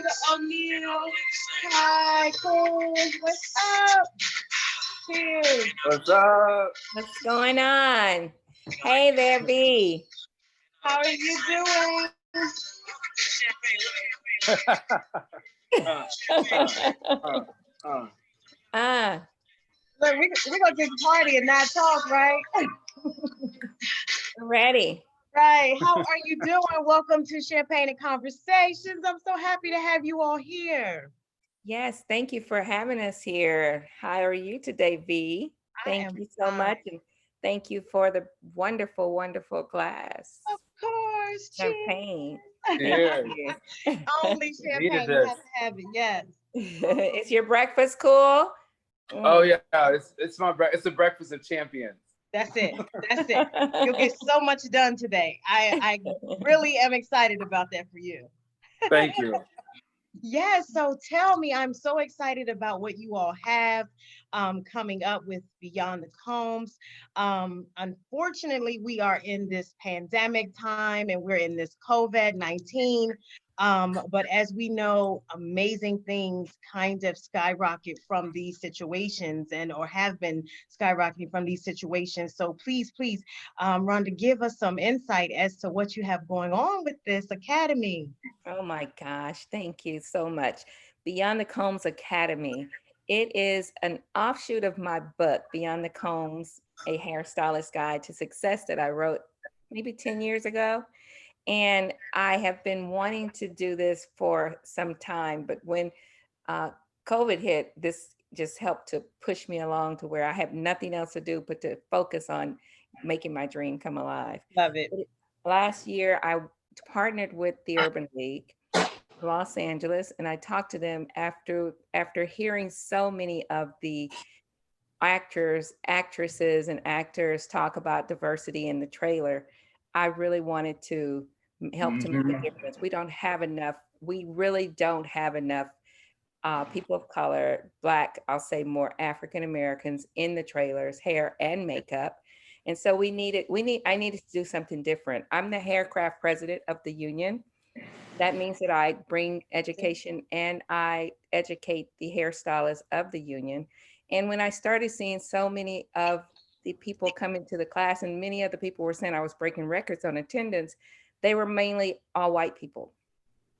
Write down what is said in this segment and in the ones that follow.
Rhonda O'Neal. Hi, Cool. What's up? Cheers. What's up? What's going on? Hey there, B. How are you doing? uh, uh, uh. Ah, Look, we're going to just party and not talk, right? ready. Right. How are you doing? Welcome to Champagne and Conversations. I'm so happy to have you all here. Yes, thank you for having us here. How are you today, V? I Thank am you so fine. much. And thank you for the wonderful, wonderful glass. Of course. Champagne. Thank Yeah, you. Only needed champagne. You this. have to have it. Yes. Is your breakfast cool? Oh Mm. yeah, it's a breakfast of champions. That's it. That's it. You'll get so much done today. I really am excited about that for you. Thank you. Yes, so tell me, I'm so excited about what you all have coming up with Beyond the Combs. Unfortunately, we are in this pandemic time and we're in this COVID-19. But as we know, amazing things kind of skyrocket from these situations and or have been skyrocketing from these situations. So please, Rhonda, give us some insight as to what you have going on with this academy. Oh my gosh, thank you so much. Beyond the Combs Academy. It is an offshoot of my book, Beyond the Combs, A Hairstylist Guide to Success, that I wrote maybe 10 years ago. And I have been wanting to do this for some time, but when uh, COVID hit, this just helped to push me along to where I have nothing else to do but to focus on making my dream come alive. Love it. Last year, I partnered with the Urban League Los Angeles, and I talked to them after hearing so many of the actors, actresses, and actors talk about diversity in the trailer. I really wanted to help to make a Hmm. difference. We don't have enough. We really don't have enough people of color, Black, I'll say more African Americans in the trailers, hair and makeup. And so I needed to do something different. I'm the haircraft president of the union. That means that I bring education and I educate the hairstylists of the union. And when I started seeing so many of the people coming to the class, and many of the people were saying I was breaking records on attendance, they were mainly all white people.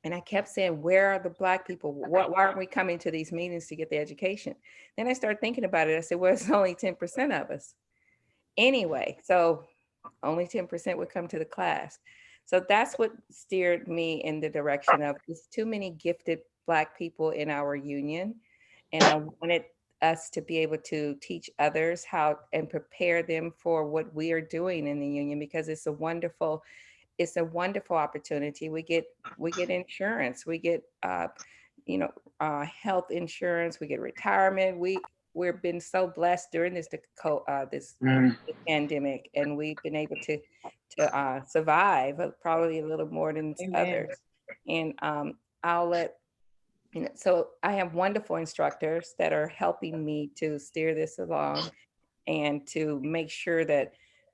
And I kept saying, where are the Black people? Why aren't we coming to these meetings to get the education? Then I started thinking about it. I said, well, it's only 10% of us. Anyway, so only 10% would come to the class. So that's what steered me in the direction of there's too many gifted Black people in our union. And I wanted us to be able to teach others how and prepare them for what we are doing in the union because it's a wonderful opportunity. We get insurance, we get you know health insurance, we get retirement. We've been so blessed during this Mm. pandemic, and we've been able to survive probably a little more than Amen. others. And I'll let so I have wonderful instructors that are helping me to steer this along and to make sure that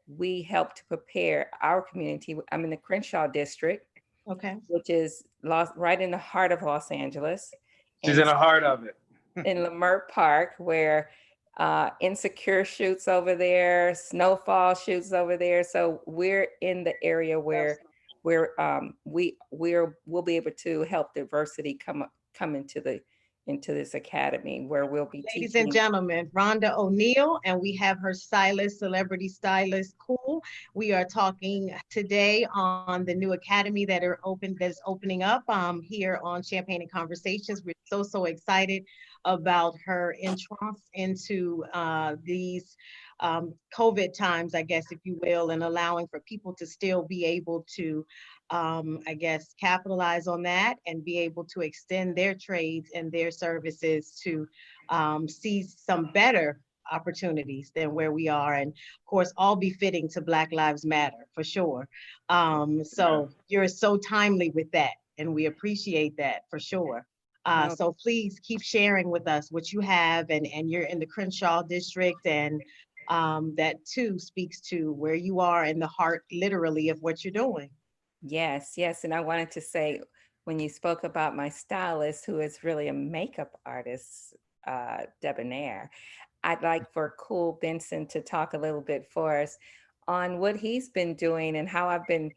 we help to prepare our community. I'm in the Crenshaw district, Okay. which is right in the heart of Los Angeles, She's and in the heart of it. in Leimert Park, where Insecure shoots over there, Snowfall shoots over there. So we're in the area where we'll be able to help diversity come into this academy where we'll be Ladies and teaching. gentlemen, Rhonda O'Neal, and we have her stylist, celebrity stylist, Cool. We are talking today on the new academy that is opening up here on Champagne and Conversations. We're so excited about her entrance into these COVID times, I guess, if you will, and allowing for people to still be able to I guess, capitalize on that and be able to extend their trades and their services to see some better opportunities than where we are. And of course, all befitting to Black Lives Matter for sure. Yeah. So you're so timely with that. And we appreciate that for sure. No, So please keep sharing with us what you have and you're in the Crenshaw district and that too speaks to where you are in the heart literally of what you're doing. yes, yes. And I wanted to say when you spoke about my stylist, who is really a makeup artist, debonair, I'd like for Cool Benson to talk a little bit for us on what he's been doing and how I've been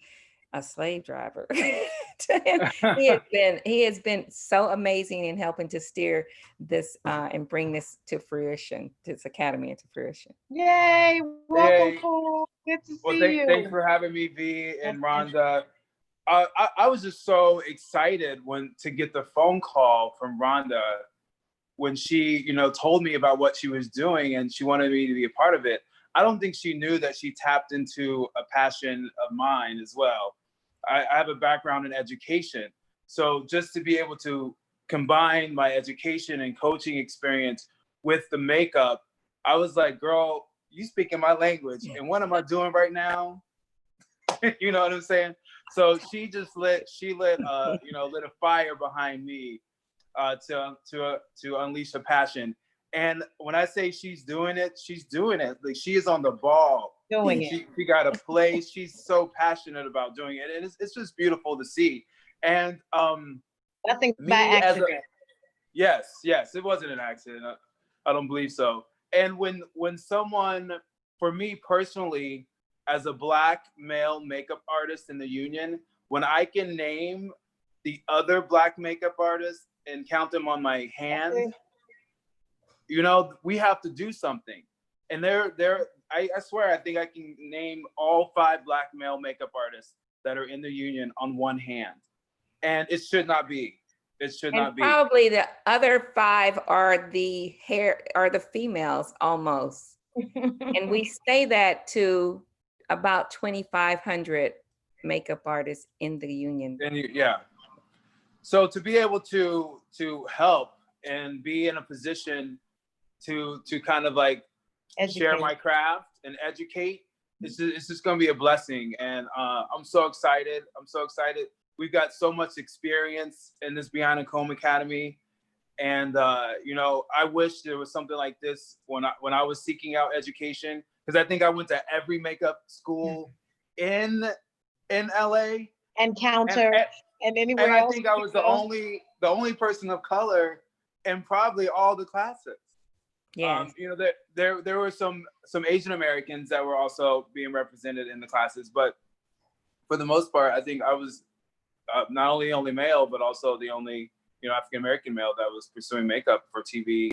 a slave driver to him. He has been so amazing in helping to steer this and bring this to fruition, this academy into fruition. Yay! Welcome, Yay. Cool. Good to Well, see you. thanks for having me, V and Okay. Rhonda. I was just so excited to get the phone call from Rhonda when she, told me about what she was doing and she wanted me to be a part of it. I don't think she knew that she tapped into a passion of mine as well. I have a background in education. So just to be able to combine my education and coaching experience with the makeup, I was like, girl, you speaking my language. And what am I doing right now? You know what I'm saying? So she just lit a fire behind me to unleash a passion. And when I say she's doing it, Like, she is on the ball. Doing it. She got a place. She's so passionate about doing it. And it's just beautiful to see. And Nothing me by as a, accident. yes, it wasn't an accident. I don't believe so. And when someone, for me personally, as a Black male makeup artist in the union, when I can name the other Black makeup artists and count them on my hand, we have to do something. And I swear, I think I can name all 5 Black male makeup artists that are in the union on one hand. And it should not be. It should not be. Probably the other 5 are the females almost. And we say that to about 2,500 makeup artists in the union. And yeah. So to be able to help and be in a position to kind of like share my craft and educate, it's just going to be a blessing. And I'm so excited. We've got so much experience in this Beyond and Comb Academy. And, I wish there was something like this when I was seeking out education, because I think I went to every makeup school in LA and counter and anywhere and else. I think I was the only person of color in probably all the classes. Yeah. There were some Asian Americans that were also being represented in the classes, but for the most part, I think I was not only male, but also the only African American male that was pursuing makeup for TV,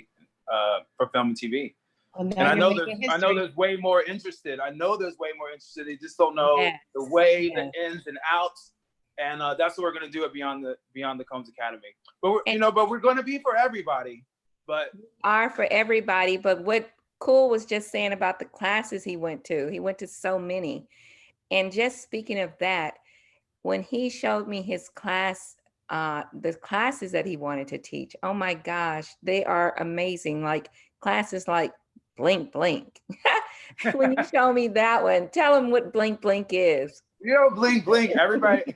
for film and TV. And I know there's way more interested. They just don't know the way, the ins and outs. And that's what we're gonna do at Beyond the Combs Academy. But we're gonna be for everybody. But what Cool was just saying about the classes he went to so many. And just speaking of that, when he showed me his class, the classes that he wanted to teach, oh my gosh, they are amazing. Like classes like Blink Blink. When you show me that one, tell him what Blink Blink is. Blink Blink, everybody.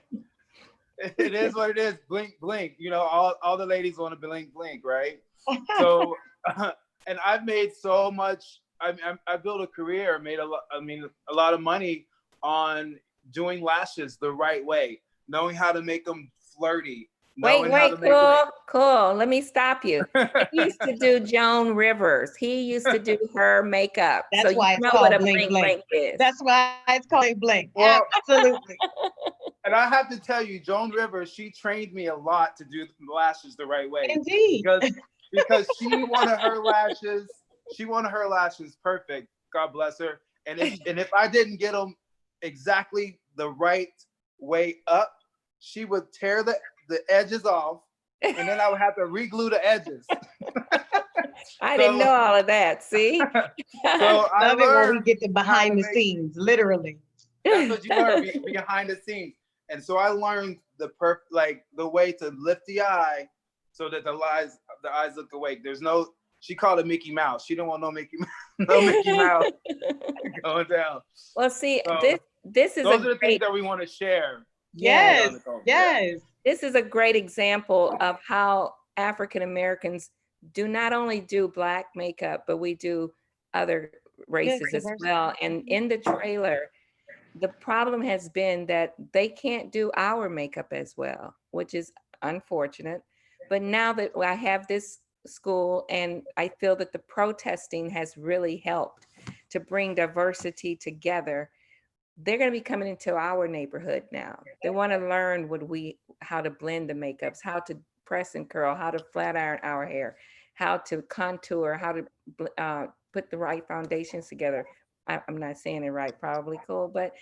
It is what it is. Blink Blink. All the ladies want to blink blink, right? So, and I've made so much. I built a career, made a lot of money on doing lashes the right way, knowing how to make them flirty. Wait, cool. Let me stop you. He used to do Joan Rivers. He used to do her makeup. That's why it's called Blink Blink is. That's why it's called Blink. Well, absolutely. And I have to tell you, Joan Rivers, she trained me a lot to do the lashes the right way. Indeed. Because she wanted her lashes perfect. God bless her. And if I didn't get them exactly the right way up, she would tear the edges off, and then I would have to re-glue the edges. I didn't know all of that. See? So I learned when we get to behind the scenes, literally. That's what you learn behind the scenes. And so I learned the way to lift the eye so that the eyes look awake. She called it Mickey Mouse. She didn't want no Mickey Mouse going down. Well, see, so this is those are the things that we want to share. Yes. This is a great example of how African Americans do not only do Black makeup, but we do other races as well. And in the trailer, the problem has been that they can't do our makeup as well, which is unfortunate. But now that I have this school, and I feel that the protesting has really helped to bring diversity together, they're going to be coming into our neighborhood now. They want to learn how to blend the makeups, how to press and curl, how to flat iron our hair, how to contour, how to put the right foundations together. I'm not saying it right, probably cool, but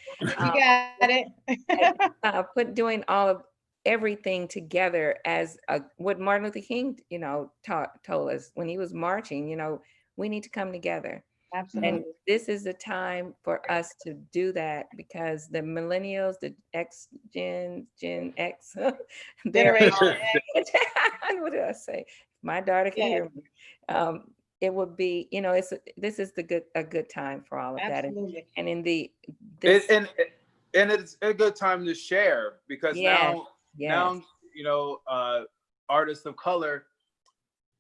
You got it. doing all of everything together as what Martin Luther King, told us when he was marching. We need to come together. And Absolutely. this is the time for us to do that, because the millennials, the Gen X, they're Generation all, X. what did I say? My daughter can Yes, hear me. It would be, this is a good time for all of that. absolutely. And in It, and it's a good time to share, because yes, now artists of color,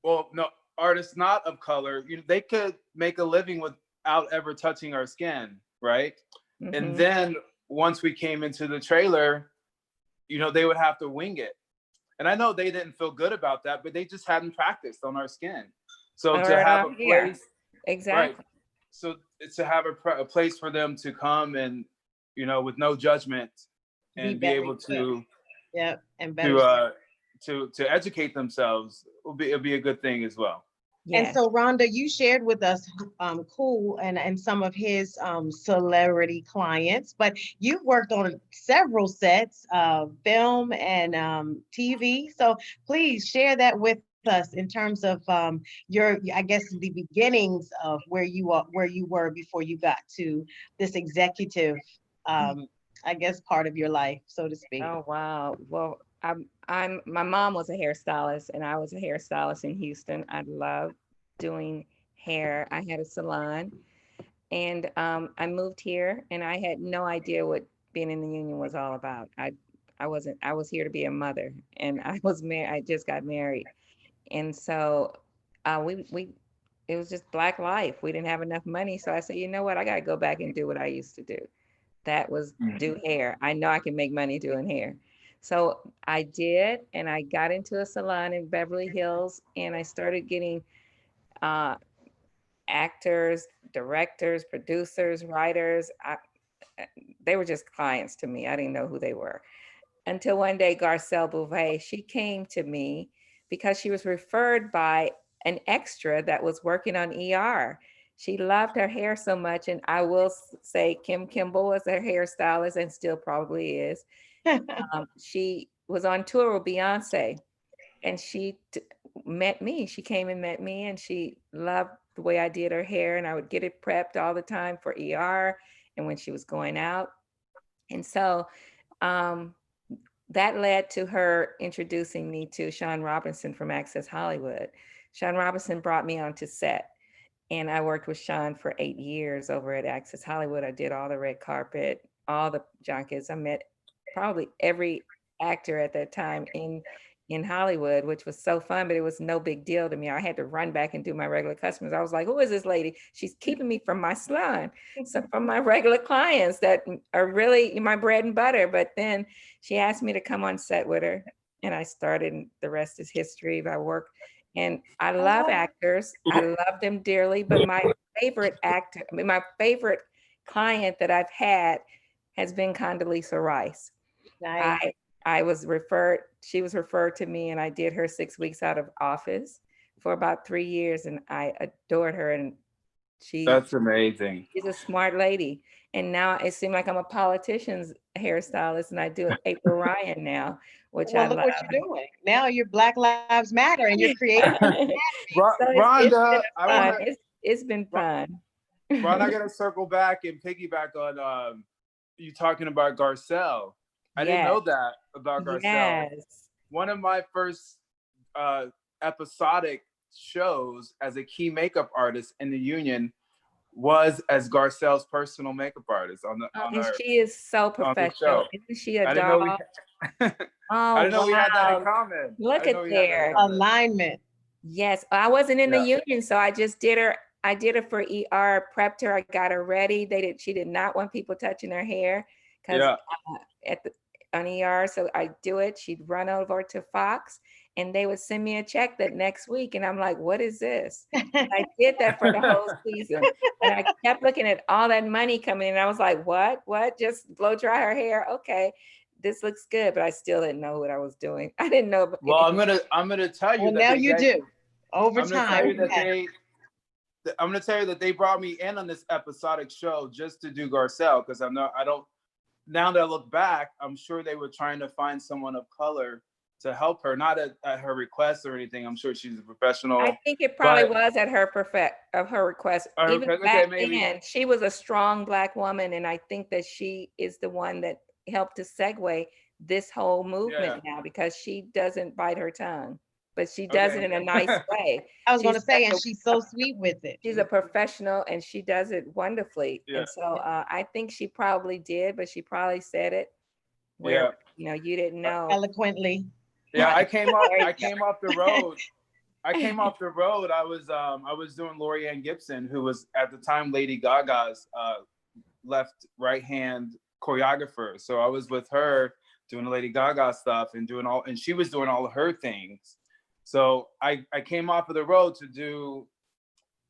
well, no, artists not of color, they could make a living without ever touching our skin, right? And mhm. then once we came into the trailer, they would have to wing it. And I know they didn't feel good about that, but they just hadn't practiced on our skin. So to Or have a here, place, right? exactly. So it's to have a place for them to come and, with no judgment, Be and be better able equipped. to Yep, and better. to to educate themselves, it'll be a good thing as well. And Yes. so, Rhonda, you shared with us Cool and some of his celebrity clients, but you've worked on several sets of film and TV. So please share that with us in terms of I guess, the beginnings of where you were before you got to this executive, I guess, part of your life, so to speak. Oh wow. Well, my mom was a hairstylist, and I was a hairstylist in Houston. I loved doing hair. I had a salon, and I moved here, and I had no idea what being in the union was all about. I was here to be a mother, and I was married. I just got married, and so we it was just Black life. We didn't have enough money, so I said, you know what, I got to go back and do what I used to do. That was do hair. I know I can make money doing hair. So I did, and I got into a salon in Beverly Hills, and I started getting uh, actors, directors, producers, writers. They were just clients to me. I didn't know who they were. Until one day, Garcelle Bouvet, she came to me because she was referred by an extra that was working on ER. She loved her hair so much. And I will say Kim Kimball was her hairstylist and still probably is. She was on tour with Beyonce, and met me. She came and met me, and she loved the way I did her hair, and I would get it prepped all the time for ER and when she was going out. And so that led to her introducing me to Sean Robinson from Access Hollywood. Sean Robinson brought me onto set, and I worked with Sean for 8 years over at Access Hollywood. I did all the red carpet, all the junkets. I met probably every actor at that time in Hollywood, which was so fun, but it was no big deal to me. I had to run back and do my regular customers. I was like, who is this lady? She's keeping me from my salon, so from my regular clients that are really my bread and butter. But then she asked me to come on set with her, and I started, and the rest is history. I work, and I love actors. I love them dearly, but my favorite actor, I mean, my favorite client that I've had has been Condoleezza Rice. Nice. She was referred to me, and I did her 6 weeks out of office for about 3 years, and I adored her. And That's amazing. she's a smart lady. And now it seems like I'm a politician's hairstylist, and I do April Ryan now, which I Well, look love. what you're doing. Now you're Black Lives Matter and you're creating. So it's been Rhonda, fun. It's been fun. Ron, I gotta circle back and piggyback on you talking about Garcelle. I didn't Yes, know that about Garcelle. yes. One of my first episodic shows as a key makeup artist in the union was as Garcelle's personal makeup artist And she is so on the professional. show. Isn't she a I didn't know doll? I Oh, didn't know we had that in wow. common. I Look didn't know at we had that in there. common. Alignment. Yes, I wasn't in the Yeah. union, so I just did her. I did it for ER, prepped her. I got her ready. She did not want people touching her hair because Yeah. at the on ER. So I do it. She'd run over to Fox and they would send me a check that next week. And I'm like, what is this? I did that for the whole season. And I kept looking at all that money coming in. And I was like, what? Just blow dry her hair. Okay. This looks good, but I still didn't know what I was doing. I didn't know. Well, I'm gonna tell you Well, that now you do. Over I'm gonna time. tell you that I'm gonna tell you that they brought me in on this episodic show just to do Garcelle, because now that I look back, I'm sure they were trying to find someone of color to help her, not at her request or anything. I'm sure she's a professional. I think it probably was at her request. Even back then, she was a strong Black woman, and I think that she is the one that helped to segue this whole movement now, because she doesn't bite her tongue, but she does it in a nice way. I was going to say, and she's so sweet with it. She's a professional, and she does it wonderfully. And so I think she probably did, but she probably said it where you didn't know eloquently. Yeah, I came off the road. I was doing Lorianne Gibson, who was at the time Lady Gaga's left right hand choreographer. So I was with her doing the Lady Gaga stuff and she was doing all of her things. So I came off of the road to do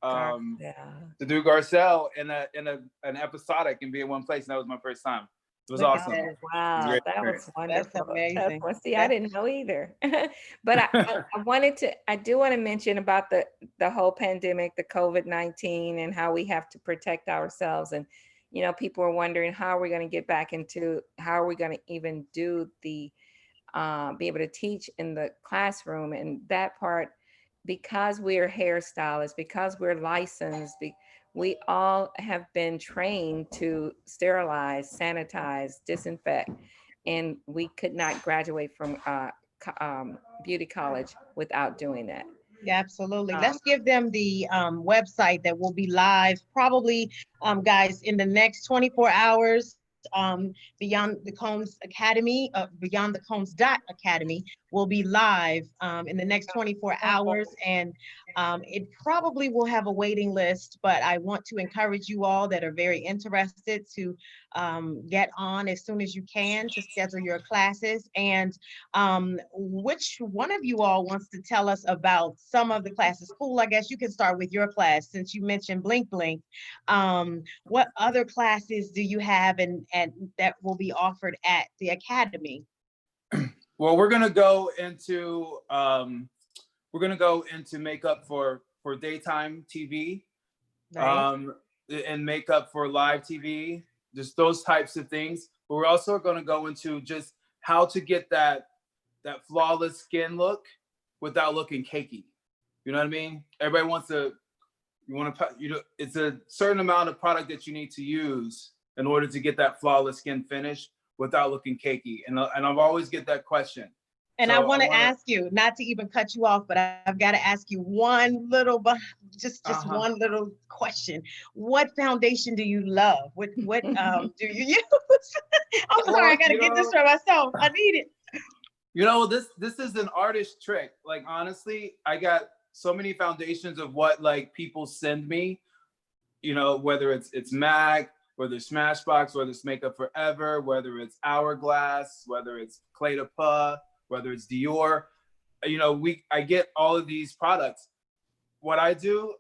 Garcelle in an episodic and be in one place, and that was my first time. It was awesome. Wow, that was wonderful. That's amazing. See, I didn't know either. But I do want to mention about the whole pandemic, the COVID-19, and how we have to protect ourselves. And, people are wondering, how are we going to even do be able to teach in the classroom? And that part, because we're hairstylists, because we're licensed, we all have been trained to sterilize, sanitize, disinfect, and we could not graduate from beauty college without doing that. Yeah, absolutely. Let's give them the website that will be live probably, guys, in the next 24 hours. Beyond the Combs Academy, Beyond the Combs Academy will be live in the next 24 hours, and it probably will have a waiting list, but I want to encourage you all that are very interested to get on as soon as you can to schedule your classes. And which one of you all wants to tell us about some of the classes? Cool, I guess you can start with your class since you mentioned Blink Blink. What other classes do you have and that will be offered at the Academy? Well, we're gonna go into makeup for daytime TV, nice. And makeup for live TV, just those types of things. But we're also gonna go into just how to get that flawless skin look without looking cakey. You know what I mean? Everybody wants it's a certain amount of product that you need to use in order to get that flawless skin finish without looking cakey. And I've always get that question. And so I want to ask you, not to even cut you off, but I've got to ask you one little, just one little question. What foundation do you love? What do you use? I'm sorry, I got to get this for myself. I need it. This is an artist trick. Like, honestly, I got so many foundations of what like people send me, whether it's MAC, whether it's Smashbox, whether it's Makeup Forever, whether it's Hourglass, whether it's Clé de Pas, whether it's Dior. I get all of these products. What I do,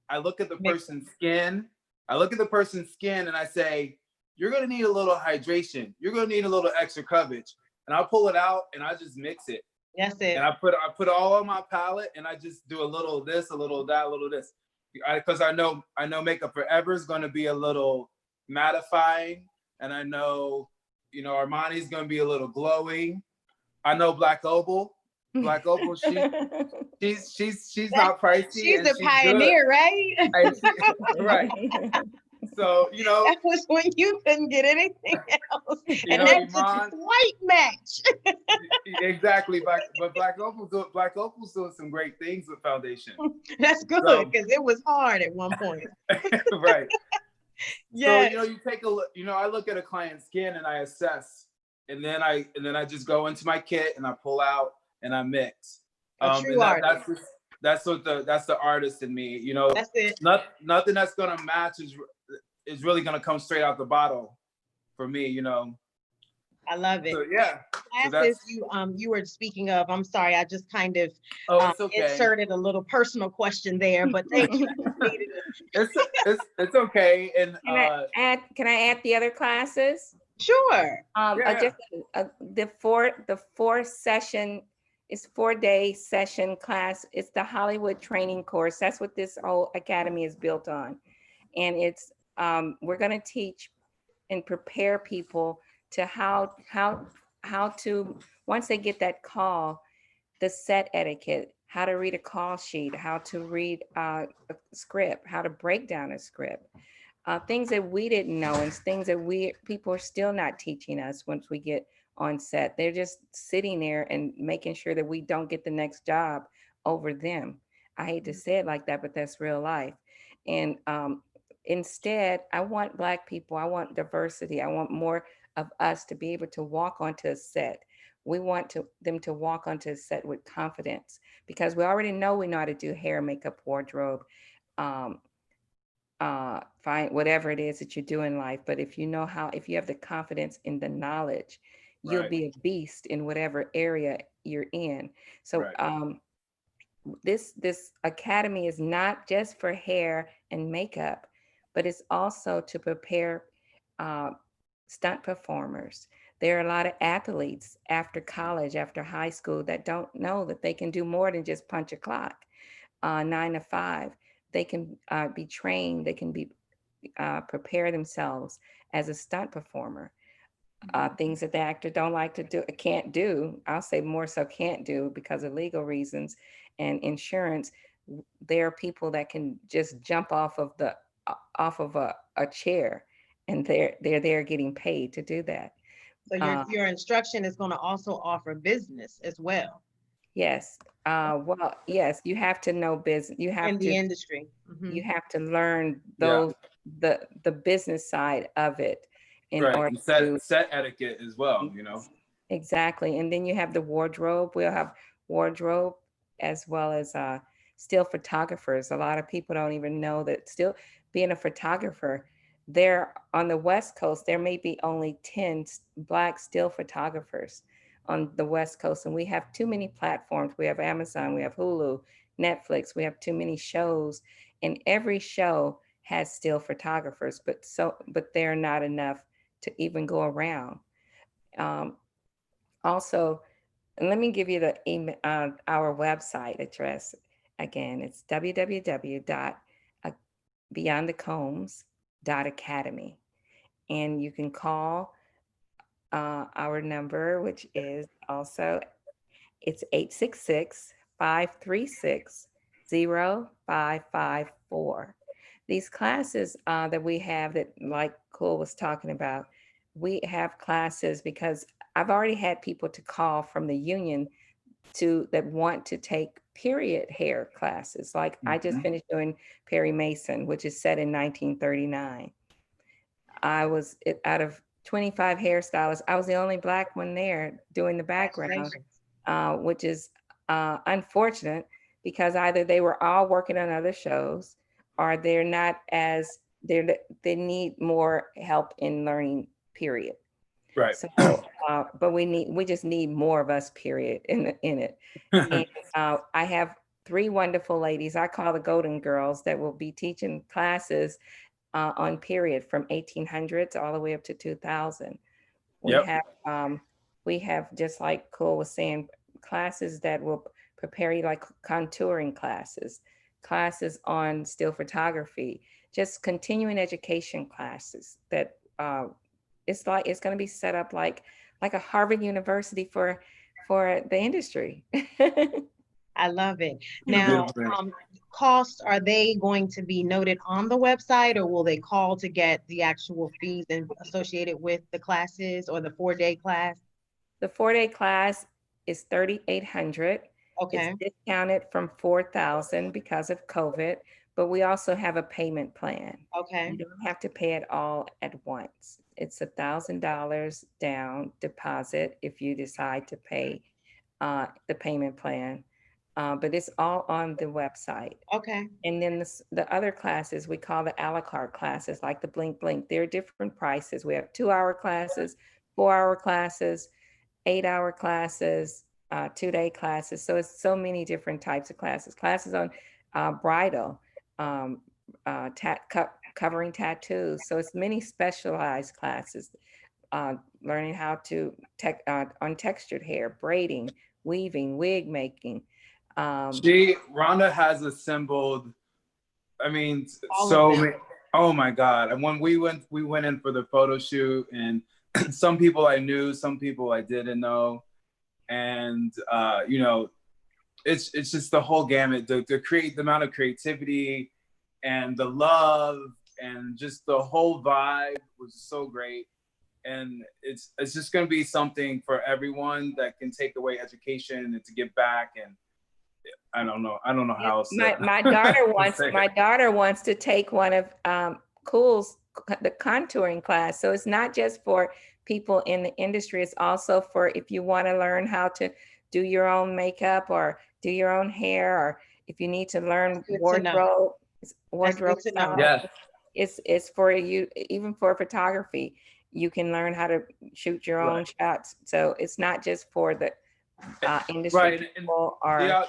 I look at the person's skin. And I say, you're gonna need a little hydration. You're gonna need a little extra coverage. And I'll pull it out and I just mix it. That's it. And I put it all on my palette and I just do a little of this, a little of that, a little of this. Because I know Makeup Forever is gonna be a little mattifying, and I know Armani's gonna be a little glowing. I know Black Opal, she's not pricey. She's a pioneer, good. Right? Right. So that was when you couldn't get anything else, and that's a white match. Exactly, but Black Opal's doing some great things with foundation. That's good, because it was hard at one point. Right. Yeah. So you take a look. I look at a client's skin and I assess, and then I just go into my kit and I pull out and I mix. A true artist. That's the artist in me. That's it. Nothing that's gonna match is really gonna come straight out the bottle for me. I love it. So yeah, so Classes that's, you were speaking of, I'm sorry, I just kind of oh, it's okay. inserted a little personal question there, but thank you. I just needed It's okay. And Can I add the other classes? Sure. yeah, Just the four session is 4-day session class. It's the Hollywood training course. That's what this whole academy is built on. And it's we're going to teach and prepare people to how to, once they get that call, the set etiquette, how to read a call sheet, how to read a script, how to break down a script, things that we didn't know, and things that people are still not teaching us once we get on set. They're just sitting there and making sure that we don't get the next job over them. I hate to say it like that, but that's real life. And instead, I want Black people, I want diversity, I want more of us to be able to walk onto a set. We want them to walk onto a set with confidence, because we already know we know how to do hair, makeup, wardrobe, um, find whatever it is that you do in life. But if you know how, if you have the confidence in the knowledge, you'll right, be a beast in whatever area you're in. So right, this academy is not just for hair and makeup, but it's also to prepare uh, stunt performers. There are a lot of athletes after college, after high school, that don't know that they can do more than just punch a clock, 9 to 5. They can be trained. They can be prepare themselves as a stunt performer. Things that the actor don't like to do, can't do. I'll say more so can't do because of legal reasons and insurance. There are people that can just jump off of a chair, and they're there getting paid to do that. So Uh, your instruction is going to also offer business as well yes. Well, yes, you have to know business. in the industry. You have to learn yeah, the business side of it in right. order And to. set etiquette as well. You know, Exactly. And then you have the wardrobe. We'll have wardrobe as well as still photographers. A lot of people don't even know that still being a photographer, there on the West Coast, there may be only 10 Black still photographers on the West Coast. And we have too many platforms. We have Amazon, we have Hulu, Netflix, we have too many shows. And every show has still photographers, but they're not enough to even go around. Um, Also, let me give you the email, our website address again. It's www.beyondthecombs.academy. And you can call our number, which is also, it's 866-536-0554. These classes that we have that, like Cool was talking about, we have classes because I've already had people to call from the union that want to take period hair classes. Like I just finished doing Perry Mason, which is set in 1939. Out of 25 hairstylists, I was the only Black one there doing the background, Congratulations. which is unfortunate because either they were all working on other shows or they're not as they need more help in learning, period. right. So, but we just need more of us, period, in it. And I have 3 wonderful ladies I call the Golden Girls that will be teaching classes on period from 1800s all the way up to 2000. We Yep. have just like Cole was saying, classes that will prepare you, like contouring classes, classes on still photography, just continuing education classes that it's going to be set up like a Harvard University for the industry. I love it. Now, Beautiful thing. costs, are they going to be noted on the website, or will they call to get the actual fees associated with the classes or the 4-day class? The 4-day class is 3,800. It's Okay. discounted from 4,000 because of COVID, but we also have a payment plan. Okay. You don't have to pay it all at once. It's $1,000 down deposit if you decide to pay the payment plan, but it's all on the website. Okay. And then the other classes we call the a la carte classes, like the Blink Blink. They're different prices. We have 2-hour classes, 4-hour classes, 8-hour classes, 2-day classes. So it's so many different types of classes. Classes on bridal, um, covering tattoos. So it's many specialized classes. Learning how to on textured hair, braiding, weaving, wig making. Rhonda has assembled, I mean, All of them. oh my God. And when we went in for the photo shoot, and some people I knew, some people I didn't know. And, you know, it's just the whole gamut, the amount of creativity and the love and just the whole vibe was so great. And it's just going to be something for everyone that can take away education and to give back. And I don't know how else my daughter wants to take one of Cool's the contouring class. So it's not just for people in the industry, it's also for if you want to learn how to do your own makeup or do your own hair, or if you need to learn wardrobe style. Yeah. It's for you, even for photography. You can learn how to shoot your own shots. So it's not just for the industry right. people.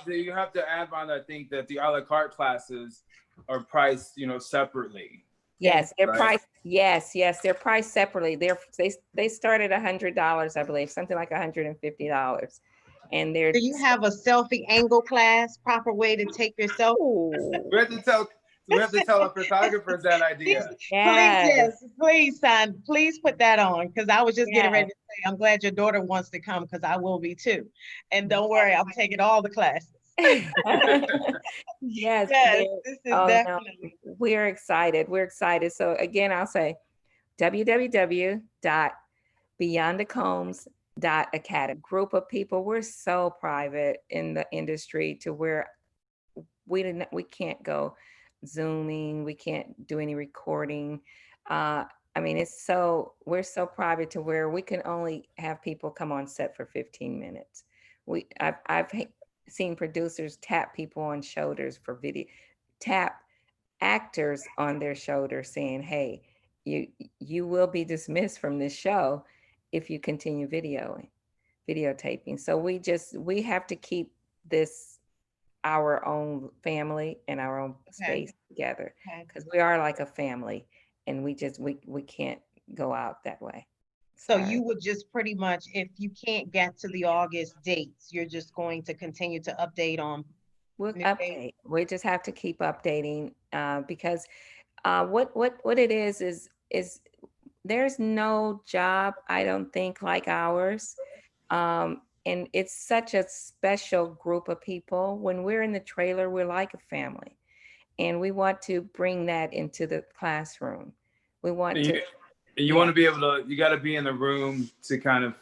You have to add on, I think, that the a la carte classes are priced, you know, separately. Yes, they're priced. Yes, they're priced separately. They start at $100, I believe, something like $150. And they're. Do you have a selfie angle class? Proper way to take your selfie? We have to tell our photographers that idea. Please, son, please put that on, because I was just getting ready to say, I'm glad your daughter wants to come, because I will be too. And don't worry, I'm taking all the classes. Yes, this is definitely. No, we're excited. We're excited. So again, I'll say www.beyondthecombs.academy. Group of people. We're so private in the industry to where we can't go Zooming. We can't do any recording. I mean, we're so private to where we can only have people come on set for 15 minutes. I've seen producers tap people on shoulders for video, tap actors on their shoulders saying, hey, you will be dismissed from this show if you continue videotaping. So we have to keep this our own family and our own space together, because we are like a family, and we can't go out that way. So you would just pretty much, if you can't get to the August dates, you're just going to continue to update on. We'll update. We just have to keep updating because what it is there's no job, I don't think, like ours. And it's such a special group of people. When we're in the trailer, we're like a family. And we want to bring that into the classroom. We want you want to be able to, you got to be in the room to kind of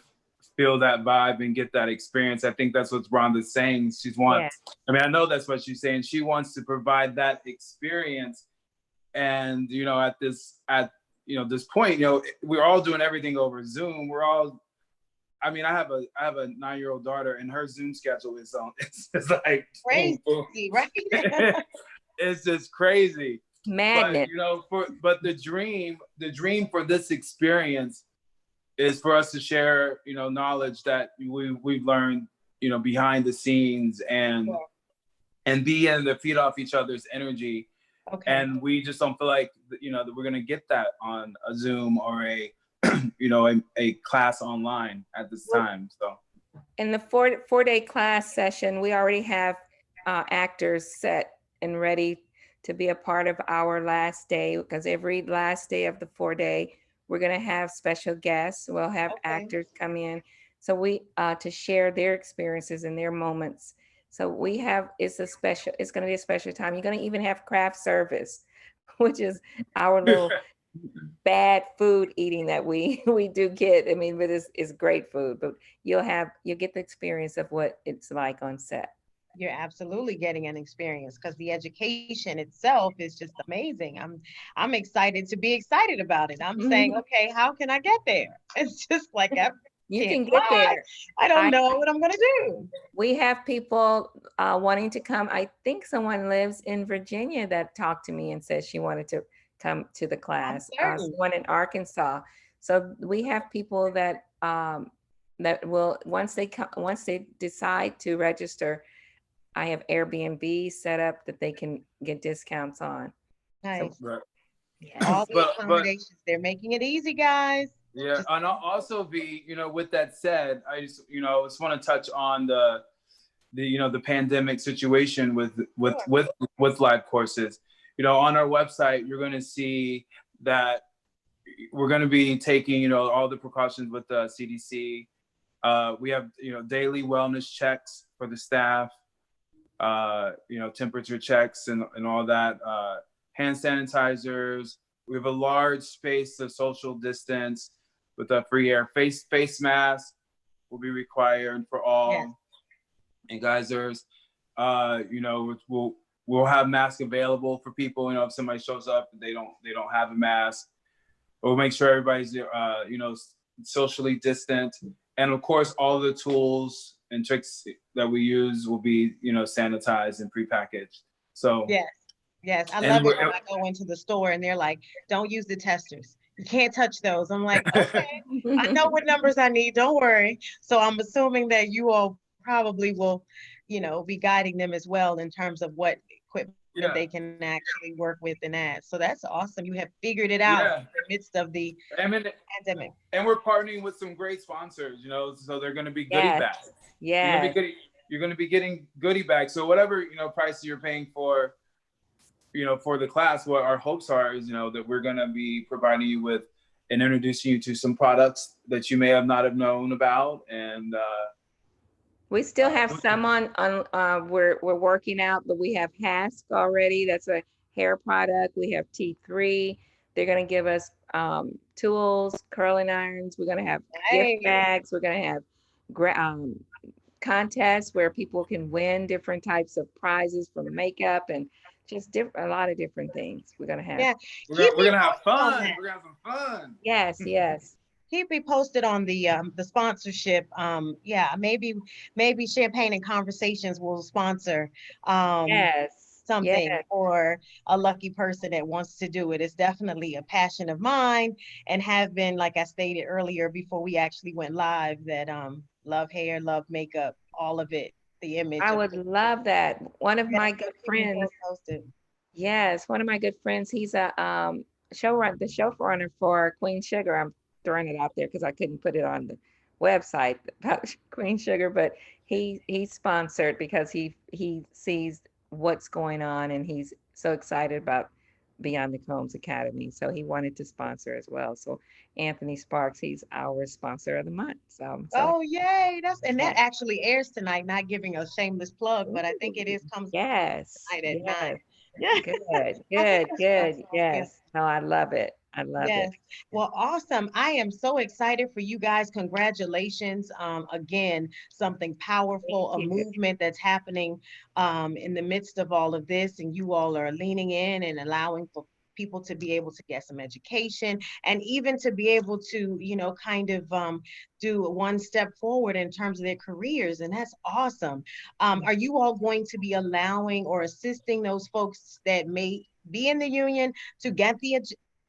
feel that vibe and get that experience. I think that's what Rhonda's saying. I mean, I know that's what she's saying. She wants to provide that experience. And, you know, at this point, you know, we're all doing everything over Zoom. I mean, I have a 9-year-old daughter, and her Zoom schedule is it's like crazy, right? It's just crazy. Madness. But, you know, but the dream for this experience is for us to share, you know, knowledge that we've learned, you know, behind the scenes, and be in to feed off each other's energy. Okay. And we just don't feel like, you know, that we're gonna get that on a Zoom or a you know, a class online at this time. So in the four-day class session, we already have actors set and ready to be a part of our last day, because every last day of the 4-day, we're going to have special guests. We'll have actors come in. So we to share their experiences and their moments. So it's going to be a special time. You're going to even have craft service, which is our little bad food eating that we do get. I mean, but it's great food, but you'll get the experience of what it's like on set. You're absolutely getting an experience, because the education itself is just amazing. I'm excited to be excited about it. I'm saying, okay, how can I get there? It's just like you can get there. I don't know what I'm gonna do. We have people wanting to come. I think someone lives in Virginia that talked to me and said she wanted to come to the class. Someone in Arkansas. So we have people that that will once they decide to register, I have Airbnb set up that they can get discounts on. So Nice. Right. All yes, the But accommodations, they're making it easy, guys. yeah, Just and I'll also be, with that said, I just want to touch on the pandemic situation sure. with live courses. On our website, you're going to see that we're going to be taking, all the precautions with the CDC. We have, daily wellness checks for the staff, temperature checks and all that, hand sanitizers. We have a large space of social distance with a free air face mask will be required for Yes. all. And geysers, we'll have masks available for people. If somebody shows up and they don't have a mask, we'll make sure everybody's socially distant. And of course, all the tools and tricks that we use will be sanitized and prepackaged. So Yes. Yes. I and love it when I go into the store and they're like, don't use the testers. You can't touch those. I'm like, okay, I know what numbers I need. Don't worry. So I'm assuming that you all probably will, be guiding them as well in terms of what equipment yeah, they can actually work with and add. So that's awesome. You have figured it out yeah. in the midst of the I mean, pandemic. and we're partnering with some great sponsors, so they're going to be goodie yes, bags. You're going to yes. be goodie. You're going to be getting goodie bags. So whatever price you're paying for, for the class, what our hopes are is that we're going to be providing you with and introducing you to some products that you may have not have known about, and We still have some we're working out, but we have Hask already. That's a hair product. We have T3. They're gonna give us tools, curling irons. We're gonna have gift Hey, bags. We're gonna have contests where people can win different types of prizes from makeup and just a lot of different things. We're gonna have. yeah. we're Keep we're me gonna have posted on fun. that. We're gonna have some fun. Yes, yes, Keep me posted on the sponsorship. Yeah, maybe Champagne and Conversations will sponsor yes, yes. something for a lucky person that wants to do it. It's definitely a passion of mine and have been, like I stated earlier before we actually went live, that love hair, love makeup, all of it, the image I of would love that. One of yeah, my so good keep me friends. posted. Yes, one of my good friends. He's a the showrunner for Queen Sugar. I'm throwing it out there because I couldn't put it on the website about Queen Sugar, but he's sponsored because he sees what's going on and he's so excited about Beyond the Combs Academy. So he wanted to sponsor as well. So Anthony Sparks, he's our sponsor of the month. So Oh yay! And that yeah. actually airs tonight. Not giving a shameless plug, but I think it is comes Yes, tonight at 9. yes. Yeah, Good, I think good, that's good. awesome. Yeah. Yes. No, I love it. I love it. Yes. Well, awesome. I am so excited for you guys. Congratulations. Again, something Thank powerful, a you. movement that's happening in the midst of all of this, and you all are leaning in and allowing for people to be able to get some education and even to be able to, kind of do one step forward in terms of their careers. And that's awesome. Are you all going to be allowing or assisting those folks that may be in the union to get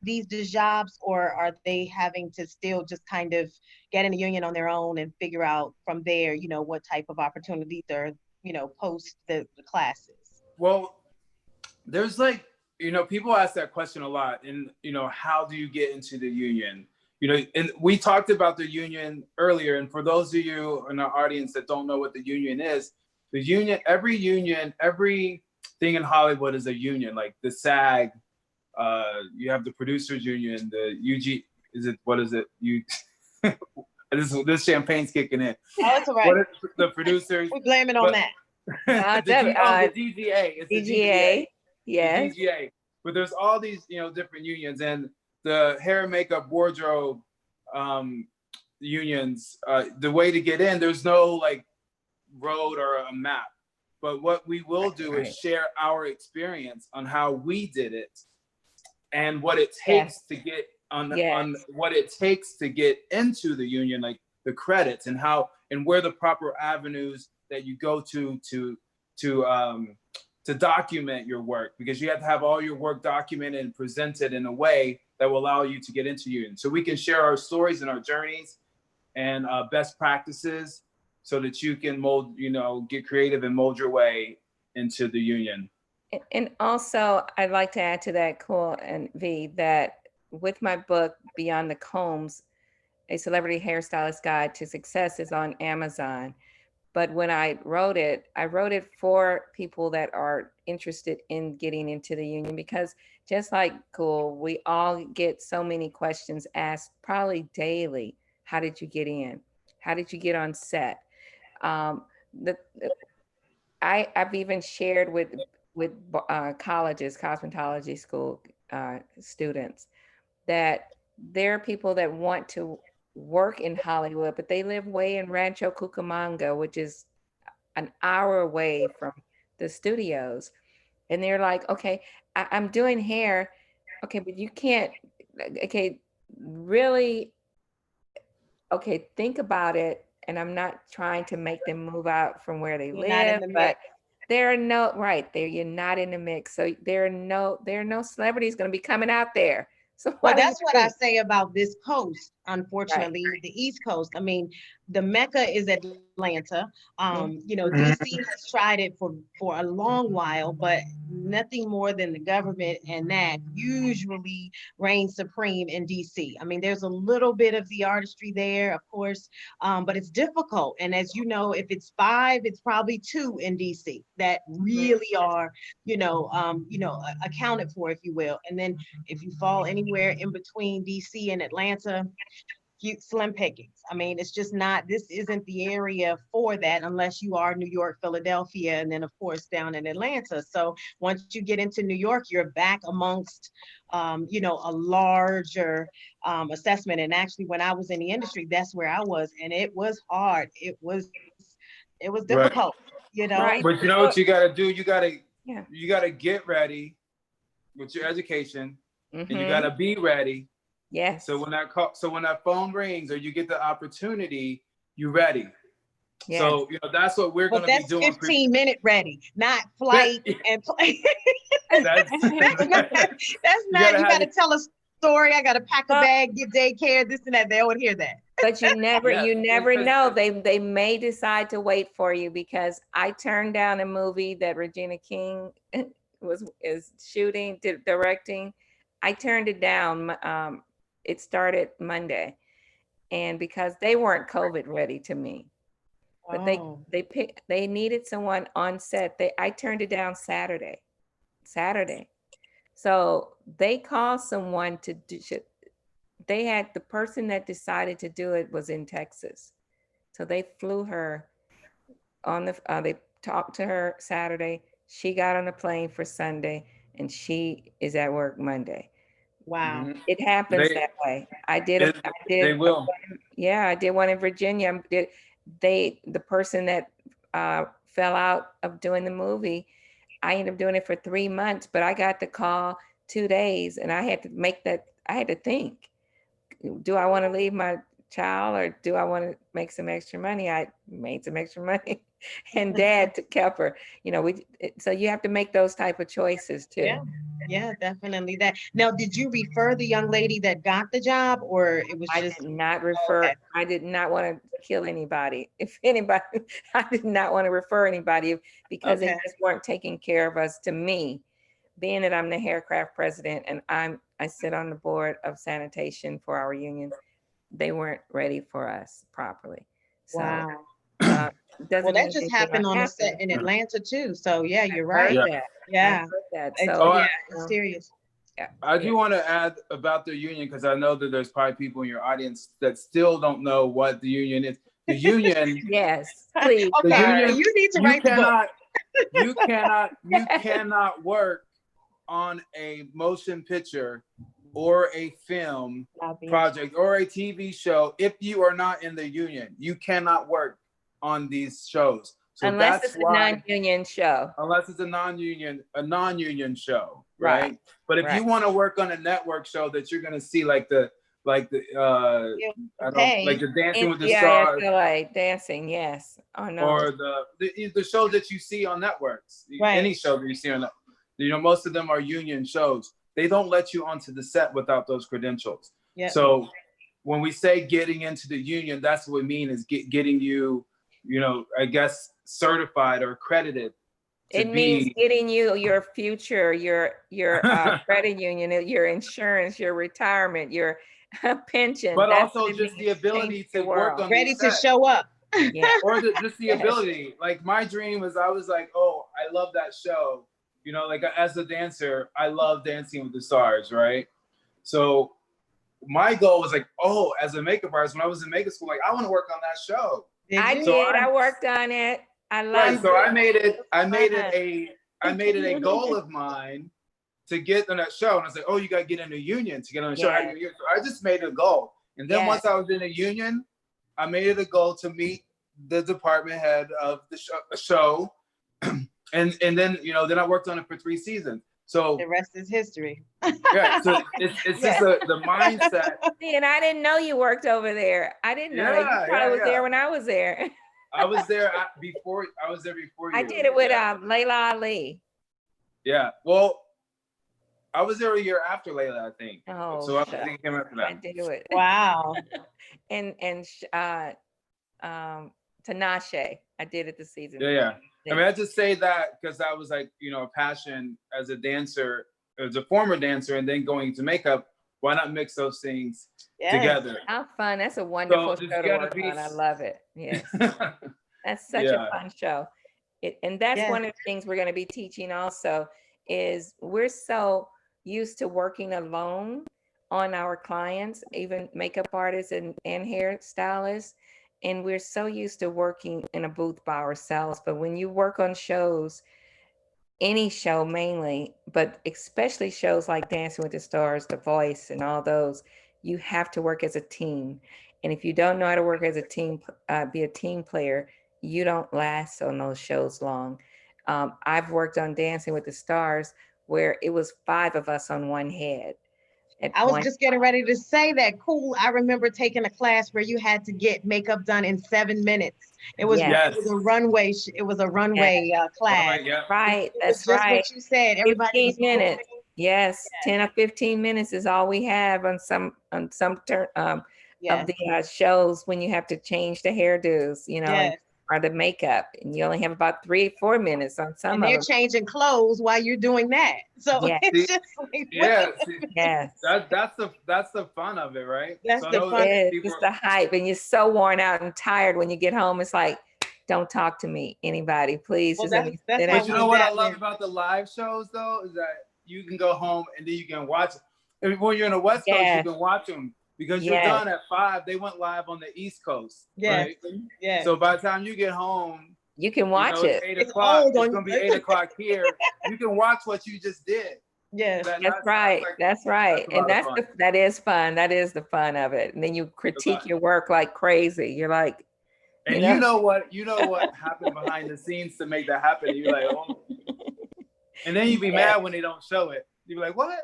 these jobs, or are they having to still just kind of get in the union on their own and figure out from there, what type of opportunities are, post the classes? Well, there's like, people ask that question a lot, and how do you get into the union? And we talked about the union earlier, and for those of you in our audience that don't know what the union is, everything in Hollywood is a union. Like the SAG, you have the producers union, the UG, what is it? This champagne's kicking in. Oh, it's all right. What is the producers? We blame it on But that. the DGA. It's the DGA. DGA. Yes. The DGA. But there's all these, different unions, and the hair, makeup, wardrobe unions. The way to get in, there's no like road or a map. But what we will do is share our experience on how we did it and what it takes to get on what it takes to get into the union, like the credits and how and where the proper avenues that you go to document your work, because you have to have all your work documented and presented in a way that will allow you to get into union. So we can share our stories and our journeys and best practices so that you can mold, get creative and mold your way into the union. And also, I'd like to add to that, Cool and V, that with my book, Beyond the Combs, A Celebrity Hairstylist Guide to Success is on Amazon. But when I wrote it for people that are interested in getting into the union, because just like Cool, we all get so many questions asked probably daily. How did you get in? How did you get on set? Um, the, I've even shared with colleges, cosmetology school students, that there are people that want to work in Hollywood, but they live way in Rancho Cucamonga, which is an hour away from the studios. And they're like, okay, I'm doing hair. Okay, but you can't, okay, really, okay, think about it. And I'm not trying to make them move out from where they You're not in live, the mix. but there are no, right there, you're not in the mix. So there are no celebrities going to be coming out there. So Well, what do you that's what I think? say about this coast, Right. unfortunately, the East Coast. I mean, the Mecca is Atlanta. Mhm. DC has tried it for a long while, but nothing more than the government and that usually reigns supreme in DC. I mean, there's a little bit of the artistry there, of course, but it's difficult. And as you know, if it's five, it's probably two in DC that really are, accounted for, if you will. And then if you fall anywhere in between DC and Atlanta, slim pickings. I mean, it's just not, this isn't the area for that unless you are New York, Philadelphia, and then of course down in Atlanta. So once you get into New York, you're back amongst, a larger assessment. And actually, when I was in the industry, that's where I was, and it was hard. It was Right. difficult, you know. Right. But you know what you got to do? Yeah. You got to get ready with your education, and you got Mm-hmm. to be ready. Yes. So when that phone rings or you get the opportunity, you're ready. Yes. So that's what we're But going to be that's doing. 15-minute ready, not flight and play. That's That's you not, gotta you have got to it. tell a story. I got to pack a Well, bag, get daycare, this and that. They would hear that. but you never Yes, because know. They may decide to wait for you, because I turned down a movie that Regina King is shooting, directing. I turned it down. It started Monday, and because they weren't COVID ready to me, but Oh, they needed someone on set. I turned it down Saturday. So they called someone to do. They had the person that decided to do it was in Texas, so they flew her on the. They talked to her Saturday. She got on the plane for Sunday, and she is at work Monday. wow. Mhm. It happens They that way. I did it, they will. yeah, I did one in Virginia. The person that fell out of doing the movie, I ended up doing it for 3 months, but I got the call 2 days, and I had to I had to think, do I want to leave my child, or do I want to make some extra money? I made some extra money, and Dad kept her. So you have to make those type of choices too. Yeah, yeah, definitely that. Now, did you refer the young lady that got the job, or it was I just, did not oh, refer. okay, I did not want to kill anybody. If anybody, I did not want to refer anybody, because they okay, just weren't taking care of us. To me, being that I'm the haircraft president and I sit on the board of sanitation for our union, they weren't ready for us properly. So wow. uh, Well, doesn't that mean just anything will happened on the set happen. in Atlanta too. So yeah, I've you're heard right. Yeah. that. I've Yeah, heard that. it's So Oh, yeah, you it's know, serious. yeah, I yeah. do want to add about the union because I know that there's probably people in your audience that still don't know what the union is. The union, Yes, please, the Okay, sir. union, you need to you write the book. cannot work on a motion picture or a film project or a TV show if you are not in the union. You cannot work on these shows. So Unless that's it's a why, non-union show. unless it's a non-union show, Right, right? But if right. you want to work on a network show that you're gonna see like the You I don't like pay. the Dancing with the Stars NCISLA dancing, yes. Oh no. or the shows that you see on networks, any Right. show that you see on that, most of them are union shows. they don't let you onto the set without those credentials. Yeah. So when we say getting into the union, that's what we mean is getting you, I guess, certified or accredited. It means getting you your future, your credit union, your insurance, your retirement, your pension. But That's also just the ability to work on ready the to set. show up. Yeah. Or just the ability. Like my dream was, I was like, oh, I love that show. Like as a dancer, I love Dancing with the Stars, right? So my goal was like, oh, as a makeup artist, when I was in makeup school, like I want to work on that show. I worked on it. I loved right. So it. I made it a goal of mine to get on that show. And I was like, oh, you got to get in a union to get on the show. Yes. So I just made it a goal. And then Yes. once I was in a union, I made it a goal to meet the department head of the show. and then, then I worked on it for 3 seasons. So the rest is history. yeah, so it's just the mindset. See, and I didn't know you worked over there. I didn't know that. You probably was there when I was there. I was there before you. I did it with Layla Ali. Yeah. Well, I was there a year after Layla, I think. Oh, so I think it came after that. I did it. Wow. and Tinashe, I did it this season. Yeah. I mean, I just say that because that was like, a passion as a dancer, as a former dancer, and then going into makeup. Why not mix those things together? How fun. That's a wonderful show to work on. I love it. Yes. That's such a fun show. And that's one of the things we're going to be teaching also is we're so used to working alone on our clients, even makeup artists and hairstylists. And we're so used to working in a booth by ourselves. But when you work on shows, any show mainly, but especially shows like Dancing with the Stars, The Voice, and all those, you have to work as a team. And if you don't know how to work as a team, be a team player, you don't last on those shows long. I've worked on Dancing with the Stars where it was 5 of us on one head. I was just getting ready to say that. Cool. I remember taking a class where you had to get makeup done in 7 minutes. It was, it was a runway. It was a runway class. Right. That's just right. What you said. Everybody 15 minutes. Yes. 10 or 15 minutes is all we have on some of the shows when you have to change the hairdos, or the makeup, and you only have about 3 or 4 minutes on some of them. And they're changing clothes while you're doing that. So it's just like, that's the fun of it, right? That's the fun. It's the hype, and you're so worn out and tired when you get home. It's like, don't talk to me, anybody, please. Well, just but you know what I love about the live shows though is that you can go home and then you can watch it. And when you're in the West Coast, you can watch them. Because you're done at 5, they went live on the East Coast, right? Yeah. So by the time you get home, you can watch it. It's 8 o'clock. It's gonna be 8 o'clock here. You can watch what you just did. Yeah, that's right. That's right. And that is fun. That is the fun of it. And then you critique your work like crazy. You're like, and you know what happened behind the scenes to make that happen. You're like, oh. And then you'd be mad when they don't show it. You'd be like, what?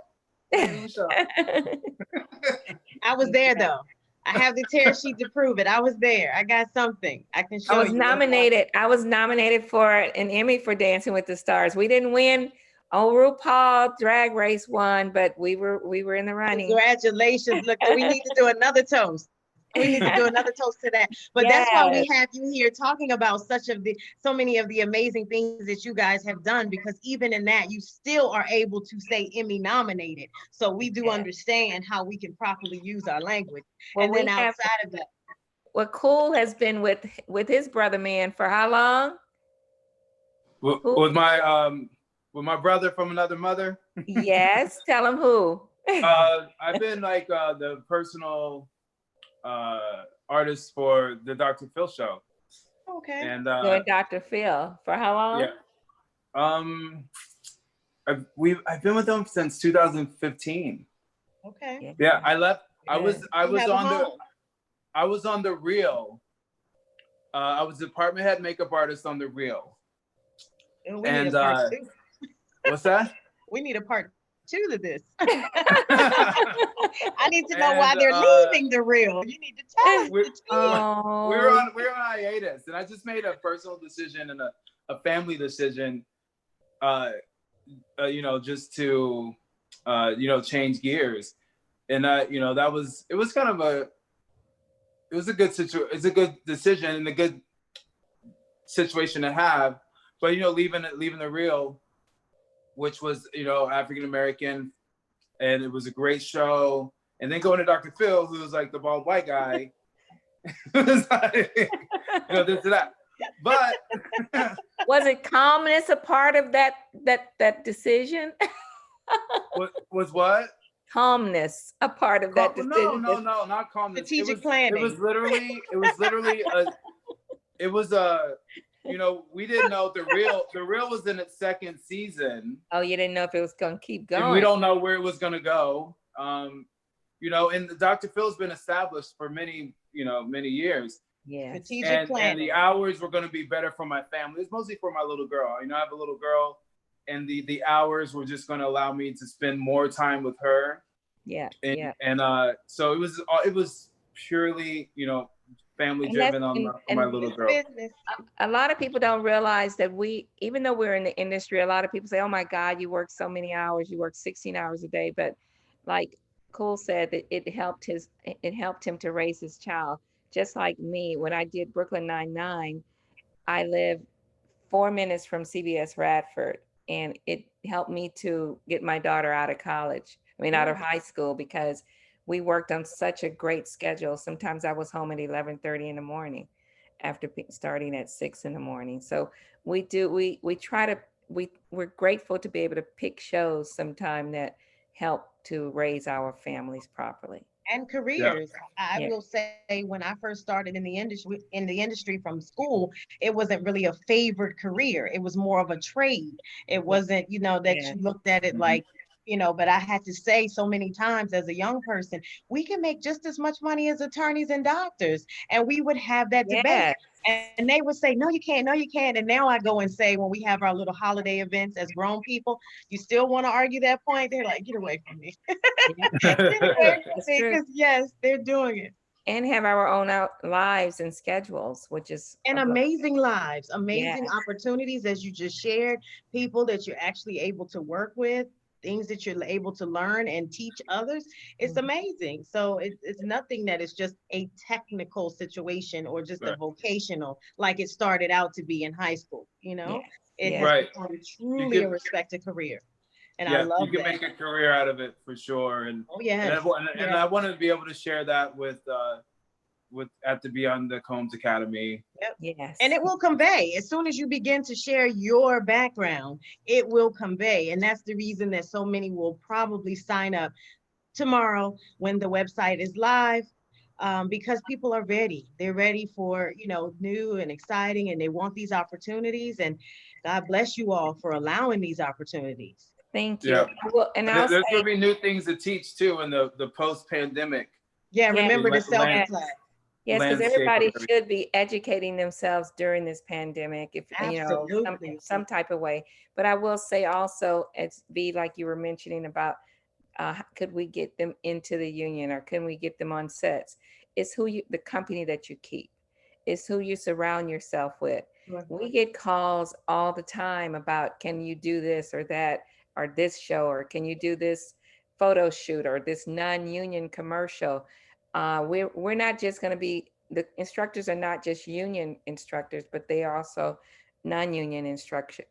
I was there though. I have the tear sheet to prove it. I was there. I got something I can show you. I was nominated for an Emmy for Dancing with the Stars. We didn't win. RuPaul Drag Race won, but we were in the running. Congratulations! Look, we need to do another toast. We need to do another toast to that. But that's why we have you here talking about so many of the amazing things that you guys have done, because even in that, you still are able to say Emmy nominated. So we do understand how we can properly use our language. Well, and then outside of that. Well, Cool has been with his brother man for how long? With my brother from another mother. Yes, tell him who. I've been like the personal artist for the Dr. Phil show. Okay. And Dr. Phil for how long? Yeah. I've been with them since 2015. Okay. Yeah, I left. I was on the Real. I was department head makeup artist on the Real. And we need a part 2. What's that? We need a part 2 to this. I need to know why they're leaving the Real. You need to tell us. We're on hiatus, and I just made a personal decision and a family decision. Just to change gears. And it was kind of it's a good decision and a good situation to have. But leaving the Real, which was African American, and it was a great show. And then going to Dr. Phil, who was like the bald white guy, was like, this and that. But was it calmness a part of that decision? was what? Calmness a part of that decision? No, not calmness. Strategic planning. It was literally we didn't know the Real was in its second season. Oh, you didn't know if it was going to keep going. And we don't know where it was going to go. And Dr. Phil's been established for many years. Yeah. Strategic planning. And the hours were going to be better for my family. It's mostly for my little girl. I have a little girl, and the hours were just going to allow me to spend more time with her. Yeah. And so it was purely, family driven on my little girl. A lot of people don't realize that even though we're in the industry, a lot of people say, oh my God, you work so many hours, you work 16 hours a day. But like Cole said, that it helped him to raise his child. Just like me, when I did Brooklyn Nine-Nine, I lived 4 minutes from CBS Radford, and it helped me to get my daughter out of out of high school, because we worked on such a great schedule. Sometimes I was home at 11:30 in the morning after starting at 6 in the morning. So we're grateful to be able to pick shows sometime that help to raise our families properly. And careers. Yeah. I will say, when I first started in the industry from school, it wasn't really a favored career. It was more of a trade. It wasn't, that you looked at it like, but I had to say so many times as a young person, we can make just as much money as attorneys and doctors. And we would have that debate. And they would say, no, you can't, no, you can't. And now I go and say, when we have our little holiday events as grown people, you still want to argue that point? They're like, get away from me. Get away from me, because yes, they're doing it. And have our own lives and schedules, which is amazing lives, amazing opportunities, as you just shared, people that you're actually able to work with, things that you're able to learn and teach others. It's amazing. So it's nothing that is just a technical situation or just a vocational, like it started out to be in high school. It has become truly a respected career. And I love you can make a career out of it for sure. And I want to be able to share that with at the Beyond the Combs Academy. Yep. Yes. And it will convey. As soon as you begin to share your background, it will convey. And that's the reason that so many will probably sign up tomorrow when the website is live, because people are ready. They're ready for, new and exciting, and they want these opportunities. And God bless you all for allowing these opportunities. Thank you. Yeah. Well, and there's going to be new things to teach too in the post-pandemic. Yeah, remember the self-class. Yes, because everybody should be educating themselves during this pandemic, if some type of way. But I will say also, it's like you were mentioning about, could we get them into the union, or can we get them on sets? It's the company that you keep. It's who you surround yourself with. We get calls all the time about, can you do this or that, or this show, or can you do this photo shoot, or this non-union commercial? We're not just going to be, the instructors are not just union instructors, but they are also non-union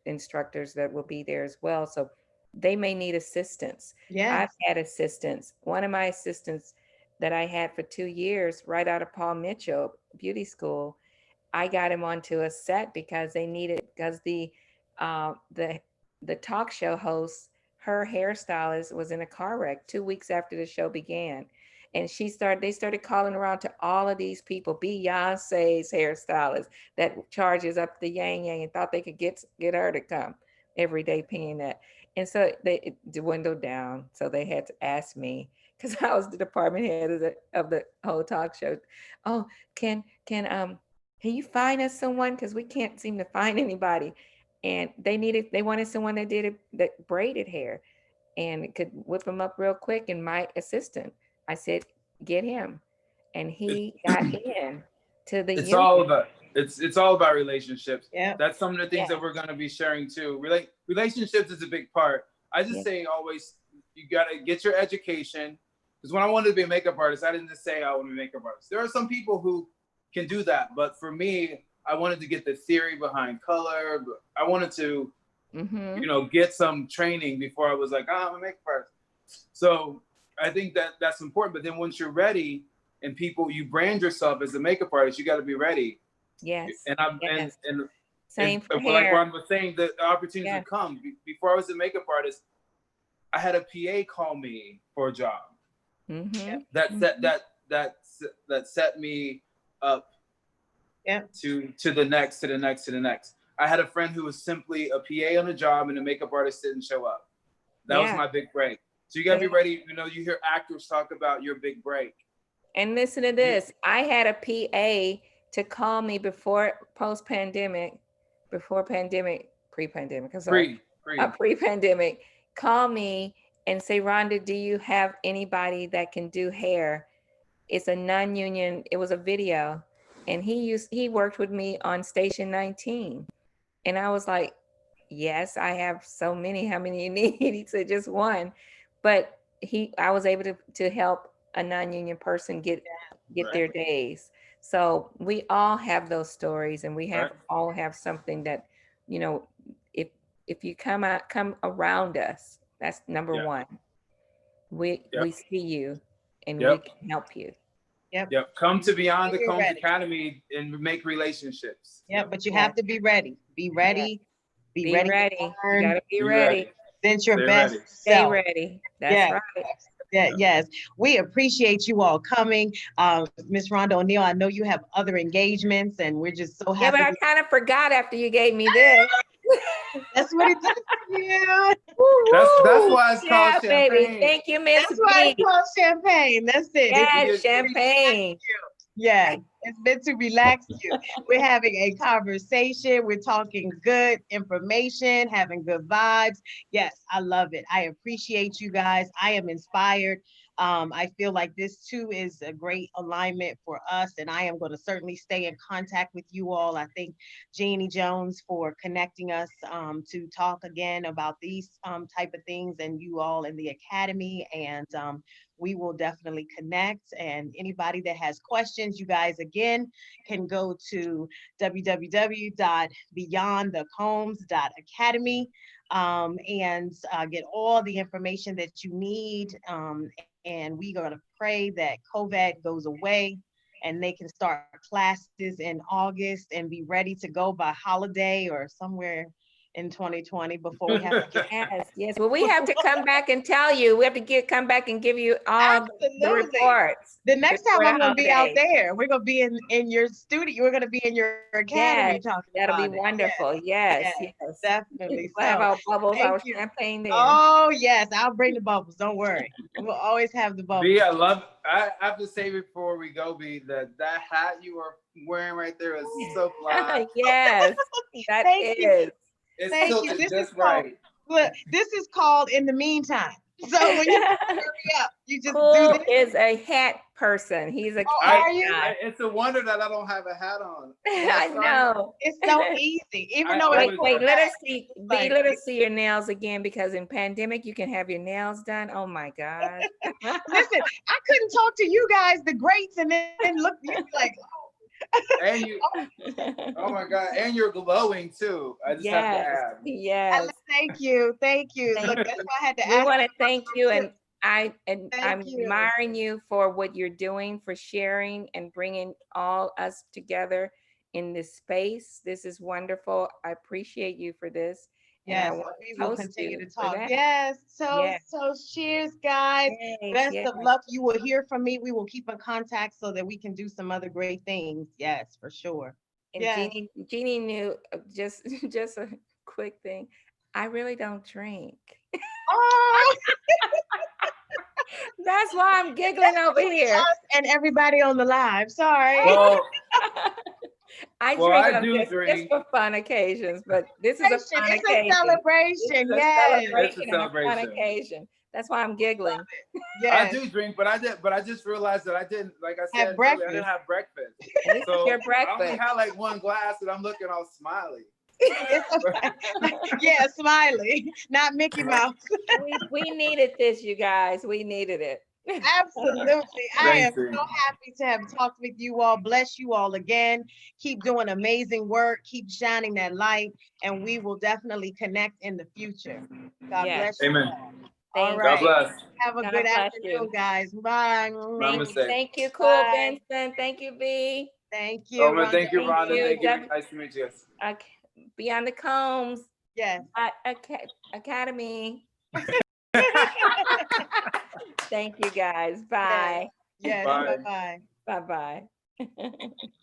instructors that will be there as well. So they may need assistance. Yeah, I've had assistance. One of my assistants that I had for 2 years, right out of Paul Mitchell Beauty School, I got him onto a set because the talk show host, her hairstylist, was in a car wreck 2 weeks after the show began. And they started calling around to all of these people, Beyonce's hairstylist that charges up the yang, and thought they could get her to come every day paying that. And so it dwindled down. So they had to ask me, because I was the department head of the whole talk show. Oh, can you find us someone? Because we can't seem to find anybody. And they wanted someone that braided hair and could whip them up real quick. And my assistant, I said, get him. And he got in to the It's union. all about relationships. Yeah. That's some of the things that we're going to be sharing too. Relationships is a big part. I just say always, You got to get your education. Because when I wanted to be a makeup artist, I didn't just say I want to be a makeup artist. There are some people who can do that, but for me, I wanted to get the theory behind color. I wanted to, get some training before I was like, oh, I'm a makeup artist. So I think that that's important. But then once you're ready, and you brand yourself as a makeup artist, you got to be ready. Yes. And and same for like hair. Ron was saying, the opportunities would come. Before I was a makeup artist, I had a PA call me for a job. That set me up to the next. I had a friend who was simply a PA on a job, and a makeup artist didn't show up. That was my big break. So you got to be ready. You hear actors talk about your big break. And listen to this. I had a PA to call me pre-pandemic, I'm sorry. Pre-pandemic, call me and say, Rhonda, do you have anybody that can do hair? It's a non-union, it was a video. And he worked with me on Station 19. And I was like, yes, I have so many. How many you need? He said, just one. But I was able to help a non-union person get their days. So we all have those stories, and we all have something that, if you come around us, that's number one. We see you, and we can help you. Yep. Come to Beyond the Combs Academy and make relationships. Yep. But you have to be ready. Be ready. Be ready. You gotta be ready. Present your best self. Stay ready. That's right. Yes. We appreciate you all coming. Miss Rhonda O'Neal, I know you have other engagements, and we're just so happy. Yeah, but I kind of forgot after you gave me this. That's what it does for you. That's why it's called champagne. Baby. Thank you, Miss That's why it's called champagne. That's it. Yes, champagne. Yeah, it's meant to relax you. We're having a conversation. We're talking good information, having good vibes. Yes, I love it. I appreciate you guys. I am inspired. I feel like this too is a great alignment for us, and I am going to certainly stay in contact with you all. I thank Jeannie Jones for connecting us to talk again about these type of things, and you all in the academy, and we will definitely connect. And anybody that has questions, you guys again can go to www.beyondthecombs.academy and get all the information that you need. And we're going to pray that COVID goes away and they can start classes in August and be ready to go by holiday or somewhere in 2020 before we have to get yes. Well, we have to come back and tell you. We have to come back and give you all the reports. The next time I'm going to be out there. We're going to be in your studio. We're going to be in your academy talking that'll about be wonderful. Yes, definitely. We'll have our bubbles, our champagne there. Oh, yes. I'll bring the bubbles. Don't worry. We'll always have the bubbles. B, I have to say before we go, B, that hat you are wearing right there is so fly. Yes, that is. It's Thank you. This just right. Look, this is called In the Meantime. So when you hurry up, you just Cool do this. is a hat person. He's a cat guy. It's a wonder that I don't have a hat on. I know. It's so easy. Even though wait, let us see. Let us see your nails again, because in pandemic you can have your nails done. Oh my God. Listen, I couldn't talk to you guys, the greats, and then look, you'd be like, and you, oh my God, and you're glowing too. I just have to add. Yes. Thank you. Look, that's why I had to ask. We want to thank you, and I'm admiring you for what you're doing, for sharing and bringing all us together in this space. This is wonderful. I appreciate you for this. Yes, we will continue to talk. Yes. So cheers, guys. Best of luck. You will hear from me. We will keep in contact so that we can do some other great things. Yes, for sure. And Jeannie knew, just a quick thing. I really don't drink. Oh. That's why I'm giggling over here. And everybody on the live. Sorry. Well, I drink just for fun occasions, but this is a fun occasion. It's a celebration. Yes. It's a celebration. Fun occasion. That's why I'm giggling. Yes. I do drink, but I just realized that I didn't, like I said, I didn't have breakfast. So your breakfast. I only had like one glass and I'm looking all smiley. Yeah, Smiley, not Mickey Mouse. We needed this, you guys. We needed it. Absolutely. I am Thank you. so happy to have talked with you all. Bless you all again. Keep doing amazing work. Keep shining that light. And we will definitely connect in the future. God Yes. bless you Amen. all. All Thank God right. you. bless. Have a God good bless afternoon, you. guys. Bye. Namaste. Thank you, Cool Bye. Benson. Thank you, B. Thank Oh you, man, Rhonda. thank you, Thank Rhonda. you. Thank you. Nice to meet you. Beyond the Combs Yes. Academy. Thank you, guys. Yes. Bye. Yes. Bye. Bye-bye. Bye-bye.